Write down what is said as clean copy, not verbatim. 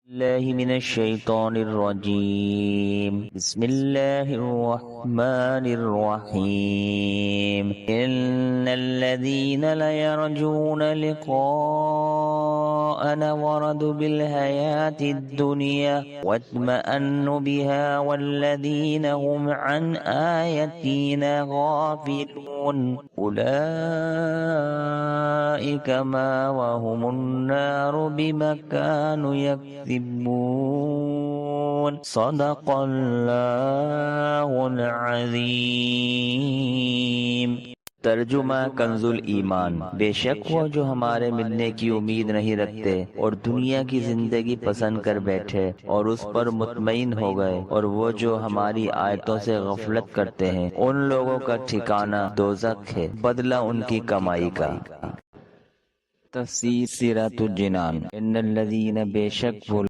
बिस्मिल्लाहिमिनश्शैतानिर्रजीम बिस्मिल्लाहिर्रहमानिर्रहीम इन्नल्लज़ीना लयरजूना लिक़ाअना वरदू बिलहयातिद दुनिया वत्मअन्नु बिहा वल्लज़ीना हुम अन आयातिना गाफिलून उलाइका मावाहुमुन नारु बिमा कानू यक्सिबून सदक़ल्लाहुल अज़ीम। तर्जुमा कंजुल ईमान। बेशक वो जो हमारे मिलने की उम्मीद नहीं रखते और दुनिया की जिंदगी पसंद कर बैठे और उस पर मुतमईन हो गए, और वो जो हमारी आयतों से गफलत करते हैं, उन लोगों का ठिकाना दोज़ख है, बदला उनकी कमाई का। तफसीर सीरतुल जिनान। इन्नल्लज़ीना बेशक वो